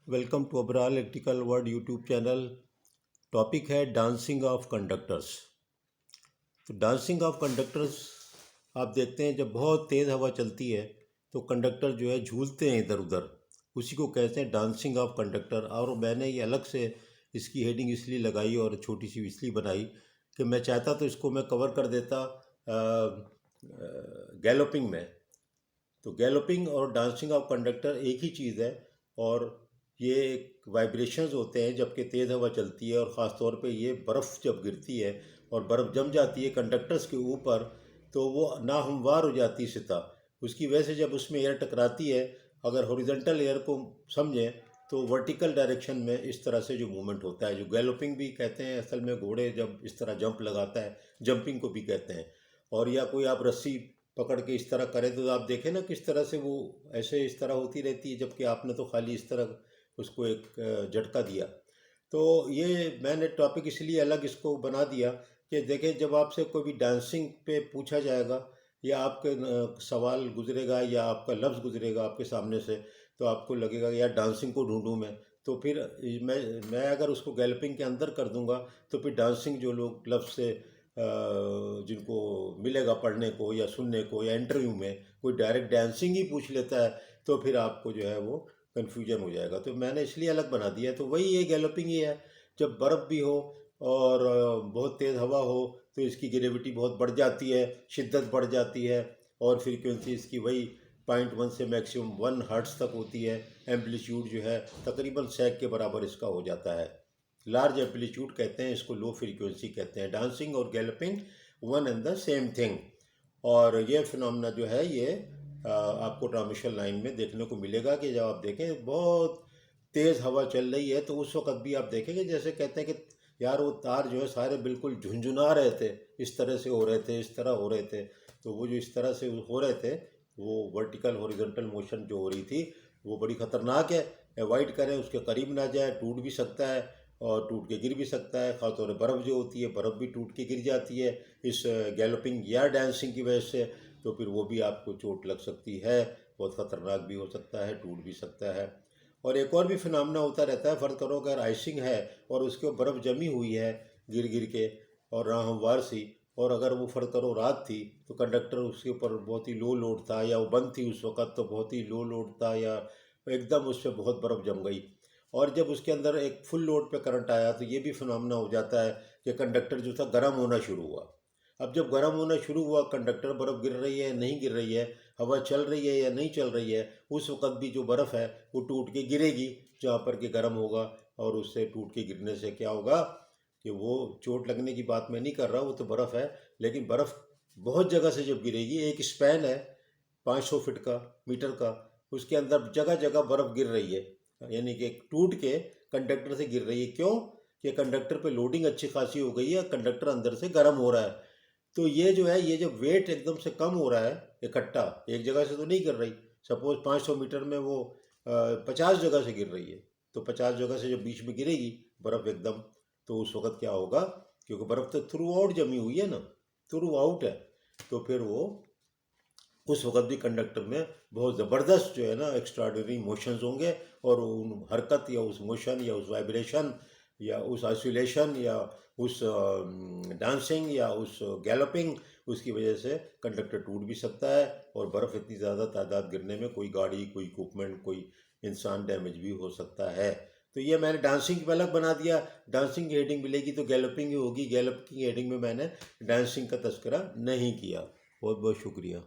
Welcome to Abral electrical world YouTube channel. Topic है dancing of conductors. तो dancing of conductors आप देखते हैं जब बहुत तेज़ हवा चलती है तो कंडक्टर जो है झूलते हैं इधर उधर, उसी को कहते हैं डांसिंग ऑफ कंडक्टर। और मैंने ये अलग से इसकी हेडिंग इसलिए लगाई और छोटी सी इसलिए बनाई कि मैं चाहता तो इसको मैं कवर कर देता गैलोपिंग में। तो गैलोपिंग और डांसिंग ऑफ कंडक्टर एक ही चीज़ है, और ये एक वाइब्रेशंस होते हैं जबकि तेज़ हवा चलती है, और ख़ास तौर पे ये बर्फ़ जब गिरती है और बर्फ़ जम जाती है कंडक्टर्स के ऊपर तो वो नाहमवार हो जाती है सतह। उसकी वजह से जब उसमें एयर टकराती है, अगर हॉरिजॉन्टल एयर को समझें तो वर्टिकल डायरेक्शन में इस तरह से जो मूवमेंट होता है, जो गैलोपिंग भी कहते हैं असल में, घोड़े जब इस तरह जंप लगाता है जंपिंग को भी कहते हैं। और या कोई आप रस्सी पकड़ के इस तरह करें तो आप देखें ना किस तरह से वो ऐसे इस तरह होती रहती है, जबकि आपने तो खाली इस तरह उसको एक झटका दिया। तो ये मैंने टॉपिक इसलिए अलग इसको बना दिया कि देखें जब आपसे कोई भी डांसिंग पे पूछा जाएगा या आपके सवाल गुजरेगा या आपका लफ्ज़ गुजरेगा आपके सामने से, तो आपको लगेगा कि यार डांसिंग को ढूंढूं मैं। तो फिर मैं अगर उसको गैलपिंग के अंदर कर दूंगा तो फिर डांसिंग जो लोग लफ्ज़ से जिनको मिलेगा पढ़ने को या सुनने को या इंटरव्यू में कोई डायरेक्ट डांसिंग ही पूछ लेता है तो फिर आपको जो है वो कन्फ्यूजन हो जाएगा। तो मैंने इसलिए अलग बना दिया है। तो वही ये गैलोपिंग ही है, जब बर्फ़ भी हो और बहुत तेज़ हवा हो तो इसकी ग्रेविटी बहुत बढ़ जाती है, शिद्दत बढ़ जाती है, और फ्रीक्वेंसी इसकी वही 0.1 से मैक्सिमम 1 हर्ट्ज़ तक होती है। एम्पलीट्यूड जो है तकरीबन सैक के बराबर इसका हो जाता है। लार्ज एम्पलीट्यूड कहते हैं इसको, लो फ्रीक्वेंसी कहते हैं। डांसिंग और galloping one and the same thing. और ये फिनोमेना जो है ये आपको ट्रांसमिशन लाइन में देखने को मिलेगा कि जब आप देखें बहुत तेज़ हवा चल रही है तो उस वक्त भी आप देखेंगे जैसे कहते हैं कि यार वो तार जो है सारे बिल्कुल झुंझुना रहे थे, इस तरह से हो रहे थे, इस तरह हो रहे थे। तो वो जो इस तरह से हो रहे थे वो वर्टिकल हॉरिजॉन्टल मोशन जो हो रही थी वो बड़ी ख़तरनाक है। अवॉइड करें, उसके करीब ना जाए, टूट भी सकता है और टूट के गिर भी सकता है। ख़ासतौर पर बर्फ़ जो होती है बर्फ़ भी टूट के गिर जाती है इस गैलोपिंग या डांसिंग की वजह से, तो फिर वो भी आपको चोट लग सकती है, बहुत ख़तरनाक भी हो सकता है, टूट भी सकता है। और एक और भी फिनोमेना होता रहता है, फ़र्ज़ करो अगर आइसिंग है और उसके ऊपर बर्फ़ जमी हुई है गिर गिर के और नाहमवार सी, और अगर वो फ़र्ज़ करो रात थी तो कंडक्टर उसके ऊपर बहुत ही लो लोड था या वो बंद थी उस वक़्त तो बहुत ही लो लोड था, या एकदम उस पर बहुत बर्फ़ जम गई और जब उसके अंदर एक फुल लोड पे करंट आया तो ये भी फिनोमेना हो जाता है कि कंडक्टर जो था गर्म होना शुरू हुआ। अब जब गर्म होना शुरू हुआ, कंडक्टर बर्फ़ गिर रही है नहीं गिर रही है, हवा चल रही है या नहीं चल रही है, उस वक़्त भी जो बर्फ़ है वो टूट के गिरेगी जहाँ पर कि गर्म होगा। और उससे टूट के गिरने से क्या होगा कि वो चोट लगने की बात मैं नहीं कर रहा, वो तो बर्फ़ है, लेकिन बर्फ़ बहुत जगह से जब गिरेगी, एक स्पैन है 500 फीट का, मीटर का, उसके अंदर जगह जगह बर्फ़ गिर रही है, यानी कि टूट के कंडक्टर से गिर रही है। क्यों? कि कंडक्टर पे लोडिंग अच्छी खासी हो गई है, कंडक्टर अंदर से गर्म हो रहा है। तो ये जो है ये जब वेट एकदम से कम हो रहा है इकट्ठा, एक जगह से तो नहीं गिर रही। सपोज 500 मीटर में वो 50 जगह से गिर रही है, तो 50 जगह से जब बीच में गिरेगी बर्फ़ एकदम, तो उस वक़्त क्या होगा, क्योंकि बर्फ़ तो थ्रू आउट जमी हुई है ना, थ्रू आउट है, तो फिर वो उस वक़्त भी कंडक्टर में बहुत ज़बरदस्त जो है ना एक्स्ट्राऑर्डिनरी मोशंस होंगे, और उन हरकत या उस मोशन या उस वाइब्रेशन या उस ऑसिलेशन या उस डांसिंग या उस गैलोपिंग, उसकी वजह से कंडक्टर टूट भी सकता है और बर्फ़ इतनी ज़्यादा तादाद गिरने में कोई गाड़ी, कोई इक्विपमेंट, कोई इंसान डैमेज भी हो सकता है। तो ये मैंने डांसिंग पे अलग बना दिया। डांसिंग की हेडिंग मिलेगी तो गैलोपिंग ही होगी, गैलोपिंग की हेडिंग में मैंने डांसिंग का तस्करा नहीं किया। बहुत बहुत शुक्रिया।